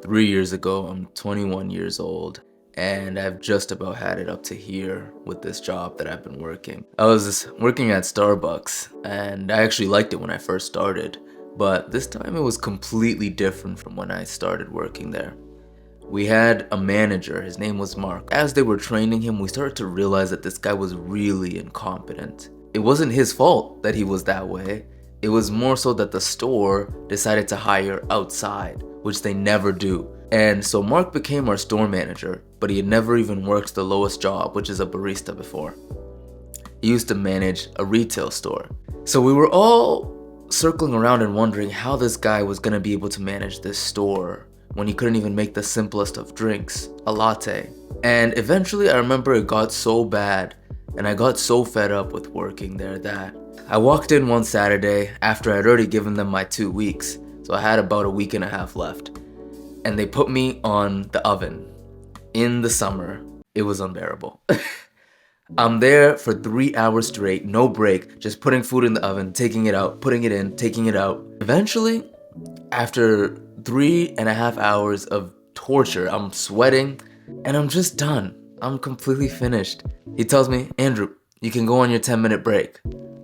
3 years ago, I'm 21 years old, and I've just about had it up to here with this job that I've been working. I was working at Starbucks, and I actually liked it when I first started, but this time it was completely different from when I started working there. We had a manager, his name was Mark. As they were training him, we started to realize that this guy was really incompetent. It wasn't his fault that he was that way. It was more so that the store decided to hire outside, which they never do. And so Mark became our store manager, but he had never even worked the lowest job, which is a barista before. He used to manage a retail store. So we were all circling around and wondering how this guy was gonna be able to manage this store when he couldn't even make the simplest of drinks, a latte. And eventually I remember it got so bad and I got so fed up with working there that I walked in one Saturday after I'd already given them my 2 weeks, so I had about a week and a half left. And they put me on the oven in the summer. It was unbearable. I'm there for 3 hours straight, no break, just putting food in the oven, taking it out, putting it in, taking it out. Eventually, after 3.5 hours of torture, I'm sweating and I'm just done. I'm completely finished. He tells me, Andrew, you can go on your 10-minute break.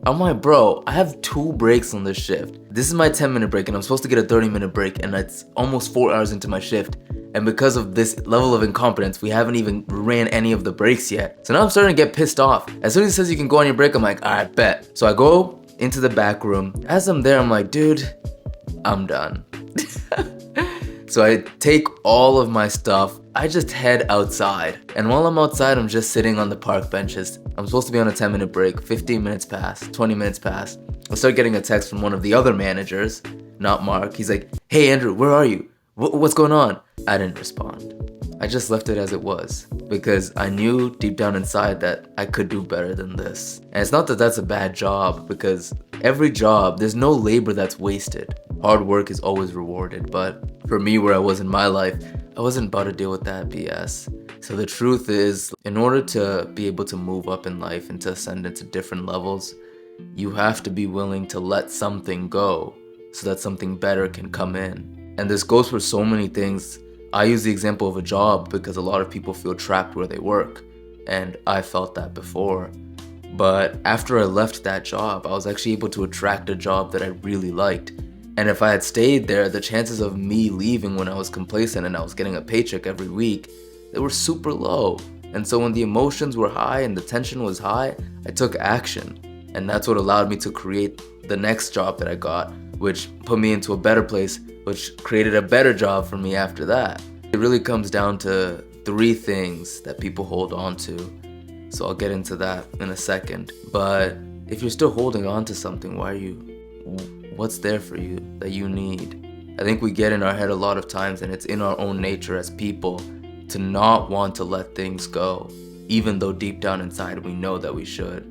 I'm like, bro, I have 2 breaks on this shift. This is my 10-minute break and I'm supposed to get a 30-minute break and it's almost 4 hours into my shift. And because of this level of incompetence, we haven't even ran any of the breaks yet. So now I'm starting to get pissed off. As soon as he says you can go on your break, I'm like, alright, bet. So I go into the back room. As I'm there, I'm like, dude, I'm done. So I take all of my stuff, I just head outside. And while I'm outside, I'm just sitting on the park benches. I'm supposed to be on a 10-minute break, 15 minutes pass, 20 minutes pass. I start getting a text from one of the other managers, not Mark. He's like, hey Andrew, where are you? What's going on? I didn't respond. I just left it as it was because I knew deep down inside that I could do better than this. And it's not that that's a bad job, because every job, there's no labor that's wasted. Hard work is always rewarded, but for me, where I was in my life, I wasn't about to deal with that BS. So the truth is, in order to be able to move up in life and to ascend into different levels, you have to be willing to let something go so that something better can come in. And this goes for so many things. I use the example of a job because a lot of people feel trapped where they work, and I felt that before. But after I left that job, I was actually able to attract a job that I really liked. And if I had stayed there, the chances of me leaving when I was complacent and I was getting a paycheck every week, they were super low. And so when the emotions were high and the tension was high, I took action. And that's what allowed me to create the next job that I got, which put me into a better place, which created a better job for me after that. It really comes down to 3 things that people hold on to. So I'll get into that in a second. But if you're still holding on to something, what's there for you that you need? I think we get in our head a lot of times, and it's in our own nature as people to not want to let things go, even though deep down inside we know that we should.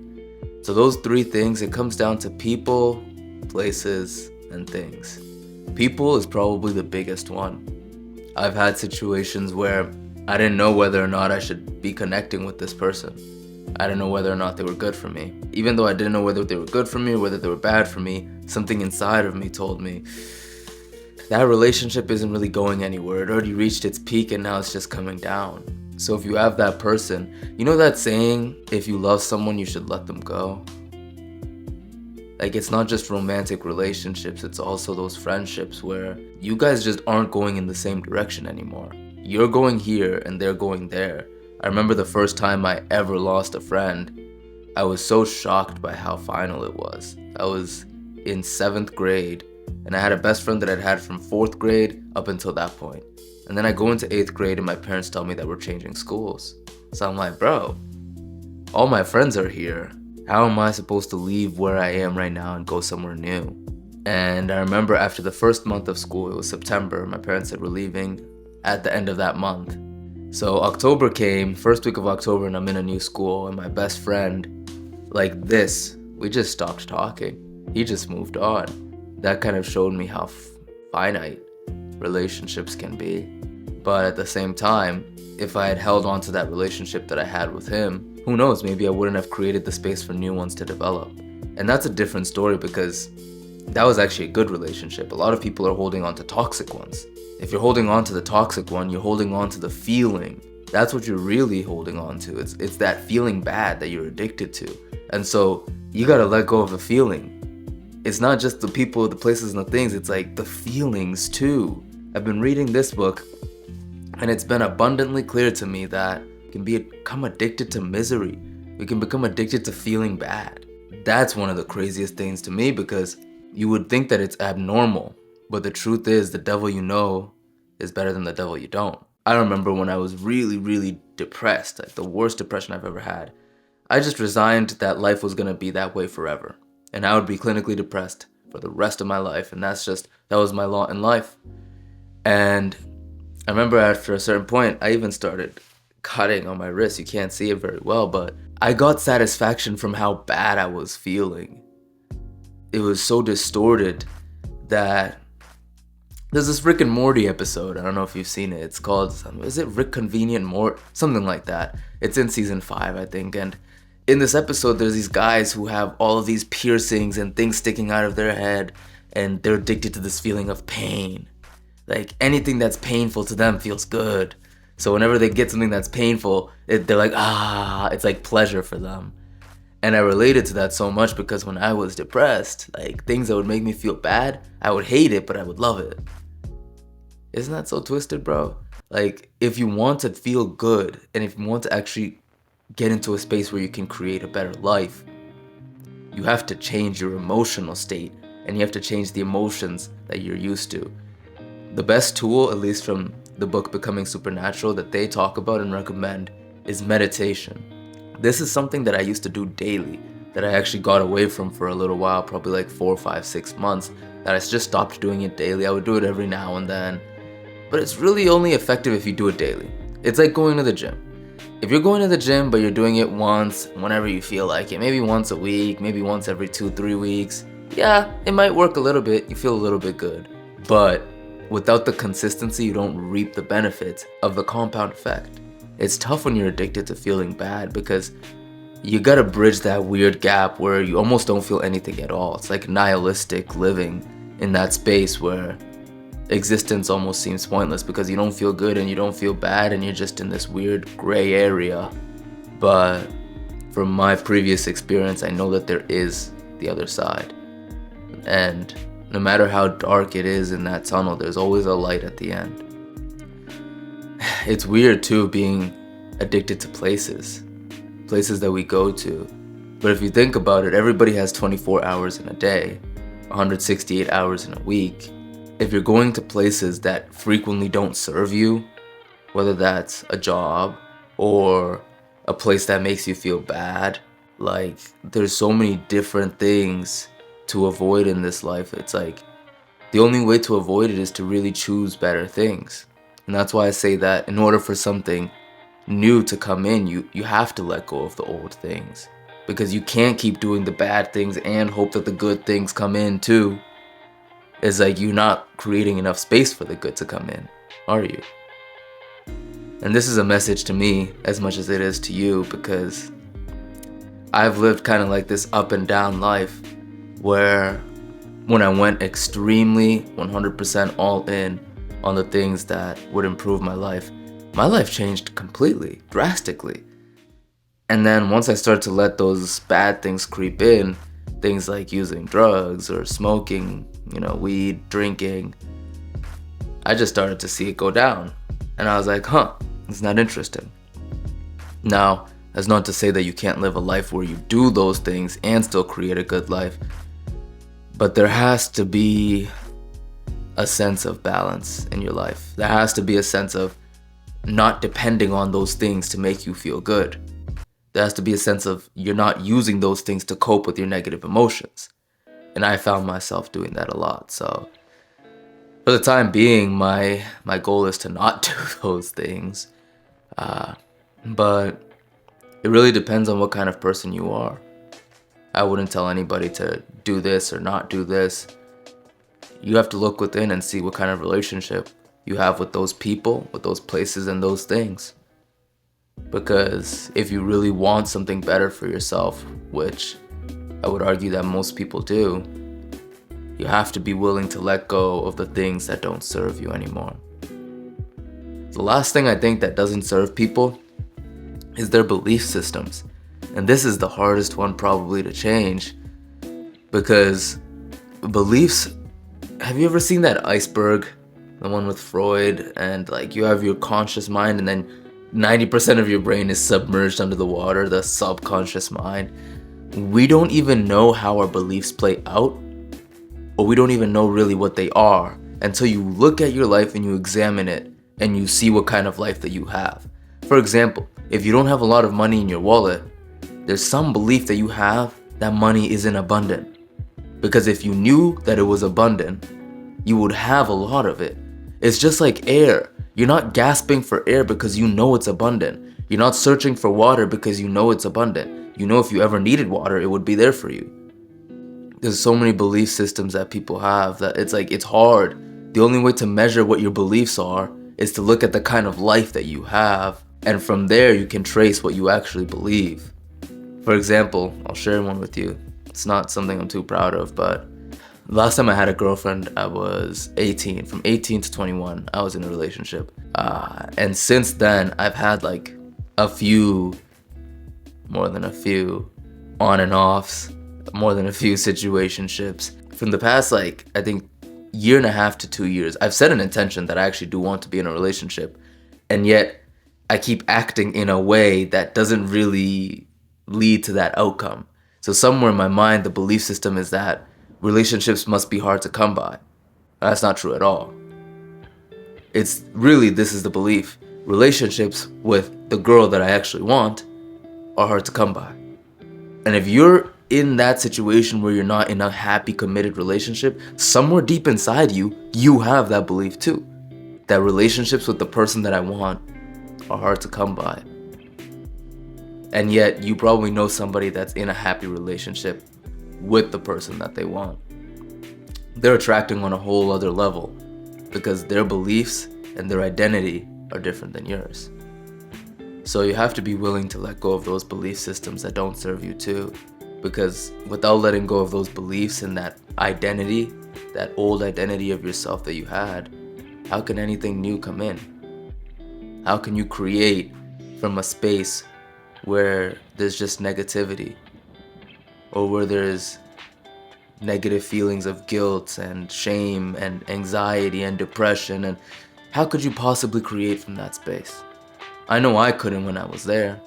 So those 3 things, it comes down to people, places, and things. People is probably the biggest one. I've had situations where I didn't know whether or not I should be connecting with this person. I didn't know whether or not they were good for me. Even though I didn't know whether they were good for me or whether they were bad for me, something inside of me told me that relationship isn't really going anywhere. It already reached its peak and now it's just coming down. So if you have that person, you know that saying, if you love someone, you should let them go? Like, it's not just romantic relationships, it's also those friendships where you guys just aren't going in the same direction anymore. You're going here and they're going there. I remember the first time I ever lost a friend, I was so shocked by how final it was. I was in 7th grade and I had a best friend that I'd had from 4th grade up until that point. And then I go into 8th grade and my parents tell me that we're changing schools. So I'm like, bro, all my friends are here. How am I supposed to leave where I am right now and go somewhere new? And I remember after the first month of school, it was September, my parents said we're leaving at the end of that month. So October came, first week of October, and I'm in a new school, and my best friend, like this, we just stopped talking. He just moved on. That kind of showed me how finite relationships can be. But at the same time, if I had held on to that relationship that I had with him, who knows, maybe I wouldn't have created the space for new ones to develop. And that's a different story because that was actually a good relationship. A lot of people are holding on to toxic ones. If you're holding on to the toxic one, you're holding on to the feeling. That's what you're really holding on to. It's that feeling bad that you're addicted to. And so you gotta let go of the feeling. It's not just the people, the places, and the things, it's like the feelings too. I've been reading this book, and it's been abundantly clear to me that we can become addicted to misery. We can become addicted to feeling bad. That's one of the craziest things to me, because you would think that it's abnormal, but the truth is the devil you know is better than the devil you don't. I remember when I was really depressed, like the worst depression I've ever had. I just resigned that life was gonna be that way forever, and I would be clinically depressed for the rest of my life, and that was my lot in life. And I remember after a certain point, I even started cutting on my wrist. You can't see it very well, but I got satisfaction from how bad I was feeling. It was so distorted that there's this Rick and Morty episode. I don't know if you've seen it. It's called, is it Rick Convenient Mort? Something like that. It's in season 5, I think. And in this episode, there's these guys who have all of these piercings and things sticking out of their head, and they're addicted to this feeling of pain. Like anything that's painful to them feels good. So whenever they get something that's painful, they're like, it's like pleasure for them. And I related to that so much because when I was depressed, like things that would make me feel bad, I would hate it, but I would love it. Isn't that so twisted, bro? Like, if you want to feel good, and if you want to actually get into a space where you can create a better life, you have to change your emotional state, and you have to change the emotions that you're used to. The best tool, at least from the book Becoming Supernatural, that they talk about and recommend is meditation. This is something that I used to do daily, that I actually got away from for a little while, probably like 4, 5, 6 months, that I just stopped doing it daily. I would do it every now and then, but it's really only effective if you do it daily. It's like going to the gym. If you're going to the gym, but you're doing it once, whenever you feel like it, maybe once a week, maybe once every 2, 3 weeks, yeah, it might work a little bit, you feel a little bit good. But without the consistency, you don't reap the benefits of the compound effect. It's tough when you're addicted to feeling bad because you gotta bridge that weird gap where you almost don't feel anything at all. It's like nihilistic living in that space where existence almost seems pointless because you don't feel good and you don't feel bad and you're just in this weird gray area. But from my previous experience, I know that there is the other side. And no matter how dark it is in that tunnel, there's always a light at the end. It's weird too, being addicted to places that we go to. But if you think about it, everybody has 24 hours in a day, 168 hours in a week. If you're going to places that frequently don't serve you, whether that's a job or a place that makes you feel bad, like there's so many different things to avoid in this life. It's like the only way to avoid it is to really choose better things. And that's why I say that in order for something new to come in, you have to let go of the old things, because you can't keep doing the bad things and hope that the good things come in too. It's like you're not creating enough space for the good to come in, are you? And this is a message to me as much as it is to you, because I've lived kind of like this up and down life where when I went extremely 100% all in on the things that would improve my life changed completely, drastically. And then once I started to let those bad things creep in, things like using drugs or smoking, weed, drinking, I just started to see it go down. And I was like, it's not interesting. Now, that's not to say that you can't live a life where you do those things and still create a good life, but there has to be a sense of balance in your life. There has to be a sense of not depending on those things to make you feel good. There has to be a sense of you're not using those things to cope with your negative emotions. And I found myself doing that a lot. So for the time being, my goal is to not do those things. But it really depends on what kind of person you are. I wouldn't tell anybody to do this or not do this. You have to look within and see what kind of relationship you have with those people, with those places, and those things. Because if you really want something better for yourself, which I would argue that most people do, you have to be willing to let go of the things that don't serve you anymore. The last thing I think that doesn't serve people is their belief systems. And this is the hardest one probably to change, because beliefs, have you ever seen that iceberg? The one with Freud, and like you have your conscious mind and then 90% of your brain is submerged under the water, the subconscious mind. We don't even know how our beliefs play out, or we don't even know really what they are until you look at your life and you examine it and you see what kind of life that you have. For example, if you don't have a lot of money in your wallet, there's some belief that you have that money isn't abundant. Because if you knew that it was abundant, you would have a lot of it. It's just like air. You're not gasping for air because you know it's abundant. You're not searching for water because you know it's abundant. You know if you ever needed water, it would be there for you. There's so many belief systems that people have that it's hard. The only way to measure what your beliefs are is to look at the kind of life that you have, and from there you can trace what you actually believe. For example, I'll share one with you. It's not something I'm too proud of, but last time I had a girlfriend, I was 18. From 18 to 21, I was in a relationship. And since then, I've had like more than a few on and offs, more than a few situationships. From the past, I think year and a half to 2 years, I've set an intention that I actually do want to be in a relationship. And yet I keep acting in a way that doesn't really lead to that outcome. So somewhere in my mind, the belief system is that relationships must be hard to come by. That's not true at all. It's really, this is the belief. Relationships with the girl that I actually want are hard to come by. And if you're in that situation where you're not in a happy, committed relationship, somewhere deep inside you, you have that belief too. That relationships with the person that I want are hard to come by. And yet you probably know somebody that's in a happy relationship with the person that they want. They're attracting on a whole other level because their beliefs and their identity are different than yours. So you have to be willing to let go of those belief systems that don't serve you too, because without letting go of those beliefs and that identity, that old identity of yourself that you had, how can anything new come in? How can you create from a space where there's just negativity, or where there's negative feelings of guilt and shame and anxiety and depression? And how could you possibly create from that space? I know I couldn't when I was there.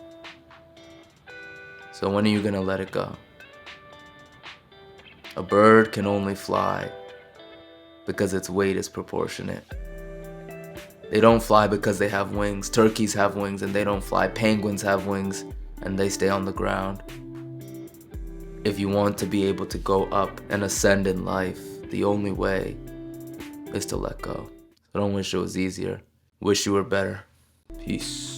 So when are you gonna let it go? A bird can only fly because its weight is proportionate. They don't fly because they have wings. Turkeys have wings and they don't fly. Penguins have wings and they stay on the ground. If you want to be able to go up and ascend in life, the only way is to let go. I don't wish it was easier. Wish you were better. Peace.